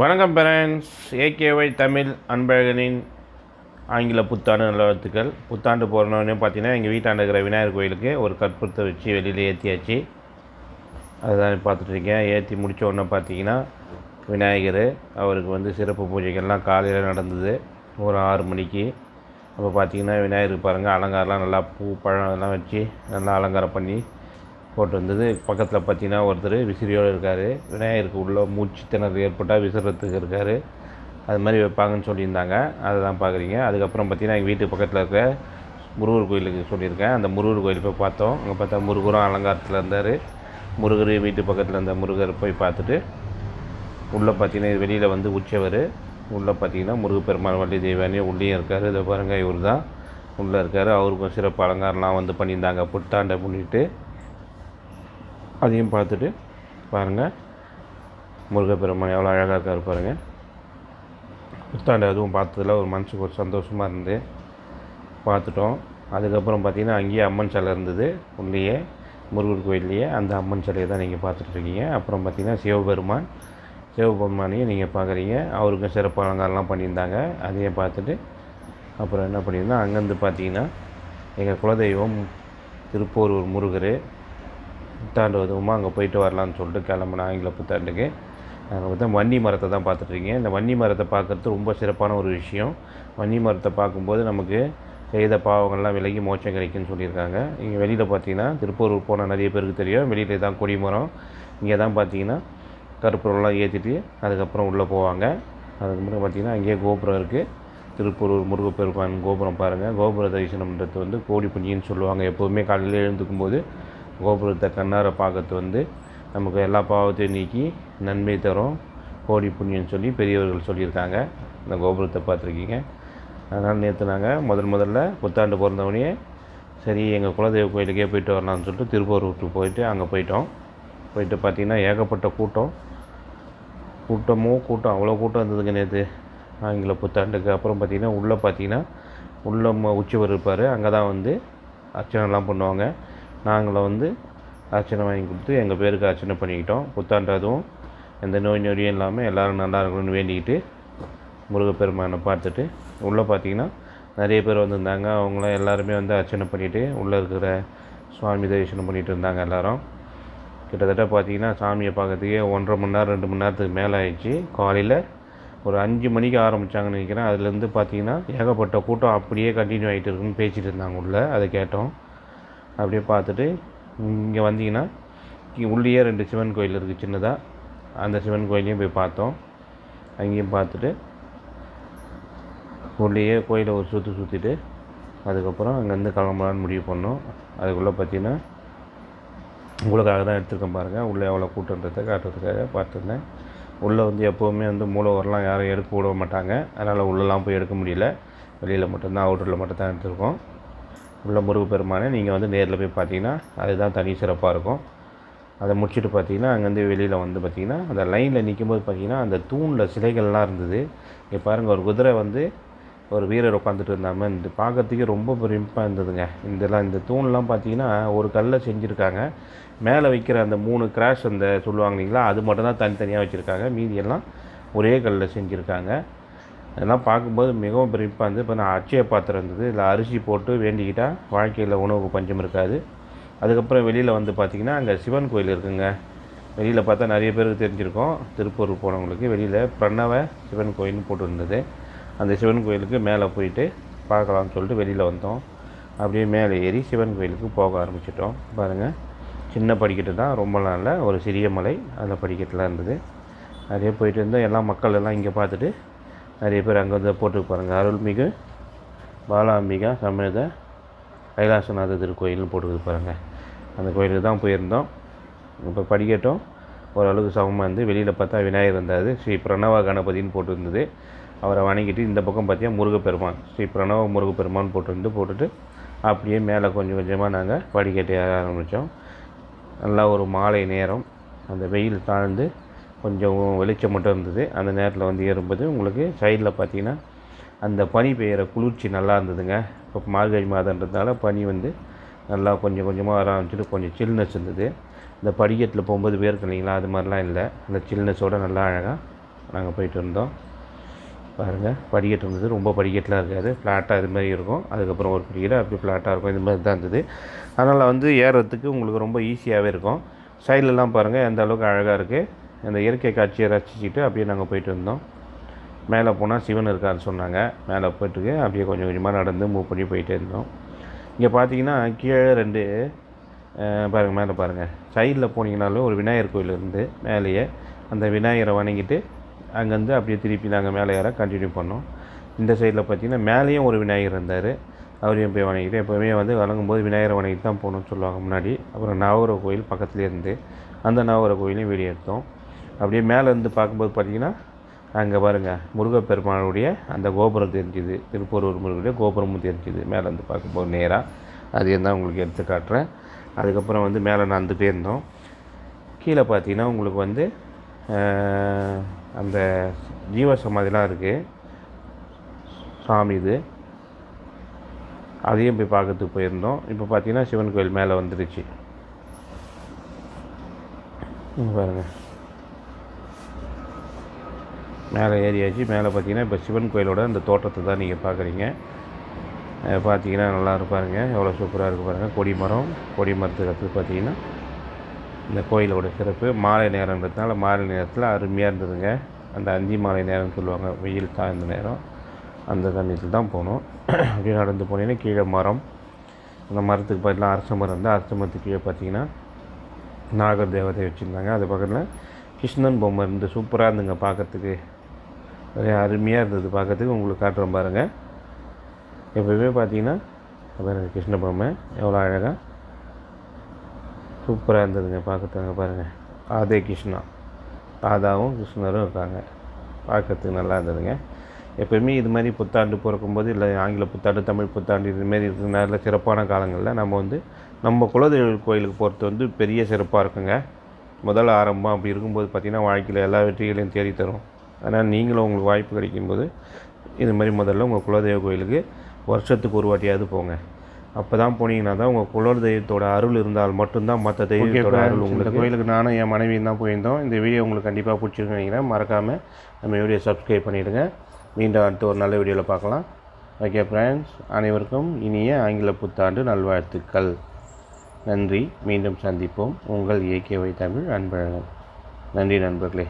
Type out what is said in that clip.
வணக்கம் பேரண்ட்ஸ். ஏகேஒய் தமிழ் அன்பழகனின் ஆங்கில புத்தாண்டு நல்வாழ்த்துக்கள். புத்தாண்டு போகிறோன்னு பார்த்தீங்கன்னா எங்கள் வீட்டாண்டு இருக்கிற விநாயகர் கோயிலுக்கு ஒரு கற்பூரத்தை வச்சு வெளியில் ஏற்றியாச்சு. அதுதான் பார்த்துட்ருக்கேன். ஏற்றி முடித்த உடனே பார்த்தீங்கன்னா விநாயகர் அவருக்கு சிறப்பு பூஜைகள்லாம் காலையில் நடந்தது ஒரு 6 மணிக்கு. அப்போ பார்த்தீங்கன்னா விநாயகருக்கு பாருங்கள் அலங்காரம்லாம் நல்லா பூ பழம் எல்லாம் வச்சு நல்லா அலங்காரம் பண்ணி போட்டு வந்தது. பக்கத்தில் பார்த்தீங்கன்னா ஒருத்தர் விசிறியோடு இருக்கார். விநாயகருக்கு உள்ள மூச்சு திணறல் ஏற்பட்டால் விசிறத்துக்கு இருக்கார். அது மாதிரி வைப்பாங்கன்னு சொல்லியிருந்தாங்க. அதை தான் பார்க்குறீங்க. அதுக்கப்புறம் பார்த்தீங்கன்னா எங்கள் வீட்டு பக்கத்தில் இருக்க முருகர் கோயிலுக்கு சொல்லியிருக்கேன். அந்த முருகர் கோயில் போய் பார்த்தோம். அங்கே பார்த்தா முருகரும் அலங்காரத்தில் இருந்தார். முருகர் வீட்டு பக்கத்தில் இருந்த முருகர் போய் பார்த்துட்டு உள்ளே பார்த்தீங்கன்னா வெளியில் உற்சவர் உள்ளே பார்த்தீங்கன்னா முருகப்பெருமாள் வள்ளி தெய்வானி உள்ளேயும் இருக்கார். இதை பாருங்கள், இவர் தான் உள்ளே இருக்கார். அவருக்கும் சிறப்பு அலங்காரம்லாம் பண்ணியிருந்தாங்க புத்தாண்டை முன்னிட்டு. அதையும் பார்த்துட்டு பாருங்கள், முருகப்பெருமான் எவ்வளோ அழகாக இருக்கார் பாருங்கள். புத்தாண்டு அதுவும் பார்த்ததில் ஒரு மனசுக்கு ஒரு சந்தோஷமாக இருந்து பார்த்துட்டோம். அதுக்கப்புறம் பார்த்திங்கன்னா அங்கேயே அம்மன் சிலை இருந்தது உள்ளேயே, முருகர் கோயில்லையே. அந்த அம்மன் சிலையை தான் நீங்கள் பார்த்துட்ருக்கீங்க. அப்புறம் பார்த்திங்கன்னா சிவபெருமானையும் நீங்கள் பார்க்குறீங்க. அவருக்கும் சிறப்பு அலங்காரம்லாம் பண்ணியிருந்தாங்க. அதையும் பார்த்துட்டு அப்புறம் என்ன பண்ணியிருந்தோம், அங்கேருந்து பார்த்திங்கன்னா எங்கள் குலதெய்வம் திருப்போரூர் முருகர் புத்தாண்டு அதுவுமா அங்கே போயிட்டு வரலான்னு சொல்லிட்டு கிளம்புனா ஆங்கில புத்தாண்டுக்கு. அங்கே பார்த்தா வன்னி மரத்தை தான் பார்த்துட்ருக்கீங்க. இந்த வன்னி மரத்தை பார்க்குறது ரொம்ப சிறப்பான ஒரு விஷயம். வன்னி மரத்தை பார்க்கும்போது நமக்கு செய்த பாவங்கள்லாம் விலகி மோட்சம் கிடைக்குன்னு சொல்லியிருக்காங்க. இங்கே வெளியில் பார்த்தீங்கன்னா திருப்பூரூர் போனால் நிறைய பேருக்கு தெரியும். வெளியில் தான் கொடி மரம். இங்கே தான் பார்த்தீங்கன்னா கற்பூரம்லாம் ஏற்றிட்டு அதுக்கப்புறம் உள்ளே போவாங்க. அதுக்கப்புறம் பார்த்திங்கன்னா அங்கேயே கோபுரம் இருக்குது. திருப்பூரூர் முருகப்பெருமான் கோபுரம் பாருங்கள். கோபுர தரிசனம்ன்றது கோடி புண்ணியன்னு சொல்லுவாங்க. எப்போதுமே காலையில் எழுந்துக்கும் போது கோபுரத்தை கண்ணார பார்க்கறது நமக்கு எல்லா பாவத்தையும் நீக்கி நன்மை தரும், கோடி புண்ணியன்னு சொல்லி பெரியவர்கள் சொல்லியிருக்காங்க. இந்த கோபுரத்தை பார்த்துருக்கீங்க. அதனால் நேற்று நாங்கள் முதல்ல புத்தாண்டு பிறந்தவொடனே சரி எங்கள் குலதெய்வ கோயிலுக்கே போயிட்டு வரலாம்னு சொல்லிட்டு திருப்பூருக்கு போயிட்டு அங்கே போயிட்டு பார்த்திங்கன்னா ஏகப்பட்ட கூட்டம் அவ்வளோ கூட்டம் இருந்ததுங்க நேற்று ஆங்கில புத்தாண்டுக்கு. அப்புறம் பார்த்திங்கன்னா உள்ளே உற்சவர் இருப்பார். அங்கே தான் அர்ச்சனைலாம் பண்ணுவாங்க. நாங்களும் அர்ச்சனை வாங்கி கொடுத்து எங்கள் பேருக்கு அர்ச்சனை பண்ணிக்கிட்டோம். புத்தாண்டு அதுவும் எந்த நோய் நொடியும் இல்லாமல் எல்லோரும் நல்லா இருக்கணும்னு வேண்டிக்கிட்டு முருகப்பெருமானை பார்த்துட்டு உள்ளே பார்த்திங்கன்னா நிறைய பேர் வந்திருந்தாங்க. அவங்களாம் எல்லாருமே அர்ச்சனை பண்ணிவிட்டு உள்ளே இருக்கிற சுவாமி தரிசனம் பண்ணிகிட்டு இருந்தாங்க. எல்லோரும் கிட்டத்தட்ட பார்த்திங்கன்னா சாமியை பார்க்கறதுக்கே 1.5 மணி நேரம் 2 மணி நேரத்துக்கு மேலே ஆயிடுச்சு. காலையில் ஒரு 5 மணிக்கு ஆரம்பித்தாங்கன்னு நினைக்கிறேன். அதுலேருந்து பார்த்திங்கன்னா ஏகப்பட்ட கூட்டம் அப்படியே கண்டினியூ ஆகிட்டு இருக்குன்னு பேசிகிட்டு இருந்தாங்க உள்ளே. அதை கேட்டோம். அப்படியே பார்த்துட்டு இங்கே வந்தீங்கன்னா உள்ளேயே 2 சிவன் கோயில் இருக்குது சின்னதாக. அந்த சிவன் கோயிலையும் போய் பார்த்தோம். அங்கேயும் பார்த்துட்டு உள்ளேயே கோயிலை ஒரு சுற்றிட்டு அதுக்கப்புறம் அங்கேருந்து கிளம்பலான்னு முடிவு பண்ணோம். அதுக்குள்ளே பார்த்திங்கன்னா உங்களுக்காக தான் எடுத்துருக்கேன் பாருங்கள். உள்ளே எவ்வளோ கூட்டன்றதை காட்டுறதுக்காக பார்த்துருந்தேன். உள்ளே எப்போவுமே மூலவரெலாம் யாரும் எடுக்க விட மாட்டாங்க. அதனால் உள்ளெலாம் போய் எடுக்க முடியல. வெளியில் மட்டும்தான், அவுட்டரில் மட்டும் தான் எடுத்துருக்கோம். உள்ள முருகப்பெருமானை நீங்கள் நேரில் போய் பார்த்தீங்கன்னா அதுதான் தனி சிறப்பாக இருக்கும். அதை முடிச்சுட்டு பார்த்தீங்கன்னா அங்கேருந்து வெளியில் பார்த்திங்கன்னா அந்த லைனில் நிற்கும்போது பார்த்திங்கன்னா அந்த தூணில் சிலைகள்லாம் இருந்தது. இங்கே பாருங்கள், ஒரு குதிரை ஒரு வீரர் உட்காந்துட்டு இருந்தாமல் இந்த பார்க்கறதுக்கே ரொம்ப பெருமையாக இருந்ததுங்க. இந்த தூண்லாம் பார்த்திங்கன்னா ஒரு கல்லில் செஞ்சுருக்காங்க. மேலே வைக்கிற அந்த 3 கிராஷ் சொல்லுவாங்க இல்லைங்களா, அது மட்டும் தான் தனித்தனியாக வச்சுருக்காங்க. மீதியெல்லாம் ஒரே கல்லில் செஞ்சுருக்காங்க. அதெல்லாம் பார்க்கும்போது மிகவும் பிரமிப்பாக இப்போ நான் அட்சய பாத்திரம் இருந்தது. இதில் அரிசி போட்டு வேண்டிக்கிட்டால் வாழ்க்கையில் உணவுக்கு பஞ்சம் இருக்காது. அதுக்கப்புறம் வெளியில் பார்த்திங்கன்னா அங்கே சிவன் கோயில் இருக்குங்க. வெளியில் பார்த்தா நிறைய பேருக்கு தெரிஞ்சிருக்கும். திருப்பூர் போனவங்களுக்கு வெளியில் பிரணவ சிவன் கோயில்னு போட்டுருந்தது. அந்த சிவன் கோயிலுக்கு மேலே போயிட்டு பார்க்கலாம்னு சொல்லிட்டு வெளியில் வந்தோம். அப்படியே மேலே ஏறி சிவன் கோயிலுக்கு போக ஆரம்பிச்சிட்டோம். பாருங்கள், சின்ன படிக்கட்டு தான், ரொம்ப நல்ல ஒரு சிறிய மலை. அந்த படிக்கட்டுலாம் இருந்தது. நிறைய போயிட்டு இருந்தோம். எல்லாம் மக்கள் எல்லாம் இங்கே பார்த்துட்டு நிறைய பேர் அங்கே போட்டு பாருங்கள், அருள்மிகு பாலாம்பிகா சமேத கைலாசநாத திருக்கோயில்னு போட்டுக்கிது பாருங்கள். அந்த கோயிலுக்கு தான் போயிருந்தோம். இப்போ படிக்கட்டும் ஓரளவுக்கு சமமாக வெளியில் பார்த்தா விநாயகர் இருந்தார். ஸ்ரீ பிரணவ கணபதினு போட்டுருந்தது. அவரை வணங்கிட்டு இந்த பக்கம் பார்த்தீங்கன்னா முருகப்பெருமான், ஸ்ரீ பிரணவ முருகப்பெருமான் போட்டுட்டு அப்படியே மேலே கொஞ்சம் கொஞ்சமாக நாங்கள் படிக்கட்டு ஏற ஆரம்பித்தோம். நல்லா ஒரு மாலை நேரம், அந்த வெயில் தாழ்ந்து கொஞ்சம் வெளிச்சம் மட்டும் இருந்தது. அந்த நேரத்தில் ஏறும்போது உங்களுக்கு சைடில் பார்த்திங்கன்னா அந்த பனி பெய்கிற குளிர்ச்சி நல்லா இருந்ததுங்க. இப்போ மார்கழி மாதன்றதுனால பனி நல்லா கொஞ்சம் கொஞ்சமாக வர ஆரம்பிச்சிட்டு கொஞ்சம் சில்னஸ் இருந்தது. இந்த படிக்கட்டில் போகும்போது வேர்க்கும் இல்லைங்களா, அது மாதிரிலாம் இல்லை. அந்த சில்னஸோடு நல்லா அழகாக நாங்கள் போயிட்டு இருந்தோம். பாருங்கள், படிக்கட்டு இருந்தது. ரொம்ப படிக்கட்டுலாம் இருக்காது, ஃப்ளாட்டாக இது மாதிரி இருக்கும். அதுக்கப்புறம் ஒரு படிக்கட்டு அப்படி ஃப்ளாட்டாக இருக்கும். இது மாதிரி தான் இருந்தது. அதனால் வந்து ஏறுறதுக்கு உங்களுக்கு ரொம்ப ஈஸியாகவே இருக்கும். சைட்லலாம் பாருங்கள் எந்த அளவுக்கு அழகாக இருக்குது. அந்த இயற்கை காட்சியை ரசிச்சுட்டு அப்படியே நாங்கள் போயிட்டு இருந்தோம். மேலே போனால் சிவன் இருக்காருன்னு சொன்னாங்க. மேலே போய்ட்டுருக்கு அப்படியே கொஞ்சம் கொஞ்சமாக நடந்து மூவ் பண்ணி போயிட்டே இருந்தோம். இங்கே பார்த்தீங்கன்னா கீழே 2 பாருங்கள், மேலே பாருங்கள். சைடில் போனீங்கனாலும் ஒரு விநாயகர் கோயில் இருந்து மேலேயே அந்த விநாயகரை வணங்கிட்டு அங்கேருந்து அப்படியே திருப்பி நாங்கள் மேலே ஏற கண்டினியூ பண்ணோம். இந்த சைடில் பார்த்தீங்கன்னா மேலேயும் ஒரு விநாயகர் இருந்தார். அவரையும் போய் வணங்கிட்டு, எப்போவுமே வந்து வணங்கும்போது விநாயகரை வணங்கிட்டு தான் போகணுன்னு சொல்லுவாங்க முன்னாடி. அப்புறம் நவகிரக கோயில் பக்கத்துலேயே இருந்து அந்த நவகிரக கோயிலையும் வீடியோ எடுத்தோம். அப்படியே மேலேருந்து பார்க்கும்போது பார்த்தீங்கன்னா அங்கே பாருங்கள் முருகப்பெருமானுடைய அந்த கோபுரம் தெரிஞ்சுது. திருப்பூரூர் முருகனுடைய கோபுரமும் தெரிஞ்சுது மேலேருந்து பார்க்கும்போது நேராக. அது தான் உங்களுக்கு எடுத்து காட்டுறேன். அதுக்கப்புறம் வந்து மேலே நடந்துகிட்டே இருந்தோம். கீழே பார்த்தீங்கன்னா உங்களுக்கு வந்து அந்த ஜீவ சமாதிலாம் இருக்குது, சாமி இது. அதையும் போய் பார்க்கறதுக்கு போயிருந்தோம். இப்போ பார்த்தீங்கன்னா சிவன் கோயில் மேலே வந்துடுச்சு. பாருங்கள், மேலே ஏறியாச்சு. மேலே பார்த்தீங்கன்னா இப்போ சிவன் கோயிலோட அந்த தோட்டத்தை தான் நீங்கள் பார்க்குறீங்க. பார்த்தீங்கன்னா நல்லா இருப்பாருங்க, எவ்வளோ சூப்பராக இருக்குது பாருங்கள். கொடி மரத்துக்கு அடுத்து பார்த்தீங்கன்னா இந்த கோயிலோட சிறப்பு. மாலை நேரங்கிறதுனால மாலை நேரத்தில் அருமையாக இருந்ததுங்க. அந்த அந்தி மாலை நேரம்னு சொல்லுவாங்க, வெயில் தாழ்ந்த நேரம். அந்த தண்ணியில் தான் போகணும். அப்படியே நடந்து போனீங்கன்னா கீழே மரம், அந்த மரத்துக்கு பார்த்தீங்கன்னா அரச மரம் இருந்தால் அரச மரத்துக்கு கீழே பார்த்தீங்கன்னா நாகர் தேவதை வச்சுருந்தாங்க. அது பக்கத்தில் கிருஷ்ணன் பொம்மை இருந்து சூப்பராக இருந்துங்க பார்க்கறதுக்கு. நிறைய அருமையாக இருந்தது பார்க்கறதுக்கு. உங்களுக்கு காட்டுறோம் பாருங்கள். எப்போயுமே பார்த்தீங்கன்னா பாருங்கள் கிருஷ்ண பொம்மை எவ்வளோ அழகாக சூப்பராக இருந்ததுங்க பார்க்கறதுங்க. பாருங்கள், ராதே கிருஷ்ணா, ராதாவும் கிருஷ்ணரும் இருக்காங்க. பார்க்கறதுக்கு நல்லா இருந்ததுங்க. எப்போயுமே இது மாதிரி புத்தாண்டு பிறக்கும்போது, இல்லை ஆங்கில புத்தாண்டு, தமிழ் புத்தாண்டு இதுமாரி இருக்கிற நேரத்தில் சிறப்பான காலங்களில் நம்ம வந்து நம்ம குலதெய்வ கோயிலுக்கு போகிறது வந்து பெரிய சிறப்பாக இருக்குங்க. முதல் ஆரம்பம் அப்படி இருக்கும்போது பார்த்திங்கன்னா வாழ்க்கையில் எல்லா வெற்றிகளையும் தேடி தரும். அதனால் நீங்களும் உங்களுக்கு வாய்ப்பு கிடைக்கும்போது இது மாதிரி முதல்ல உங்கள் குலதெய்வ கோயிலுக்கு வருஷத்துக்கு ஒரு வாட்டியாவது போங்க. அப்போ தான் போனீங்கன்னா தான் உங்கள் குலதெய்வத்தோட அருள் இருந்தால் மட்டும்தான் மற்ற தெய்வத்தோட அருள் உங்களுக்கு. கோயிலுக்கு நானும் என் மனைவியும் தான் போயிருந்தோம். இந்த வீடியோ உங்களுக்கு கண்டிப்பாக பிடிச்சிருக்குன்னு நினைக்கிறேன். மறக்காமல் நம்ம வீடியோ சப்ஸ்கிரைப் பண்ணிவிடுங்க. மீண்டும் அடுத்த ஒரு நல்ல வீடியோவில் பார்க்கலாம். ஓகே ஃப்ரெண்ட்ஸ், அனைவருக்கும் இனிய ஆங்கில புத்தாண்டு நல்வாழ்த்துக்கள். நன்றி. மீண்டும் சந்திப்போம். உங்கள் ஏகேஒய் தமிழ் அன்பழகன். நன்றி நண்பர்களே.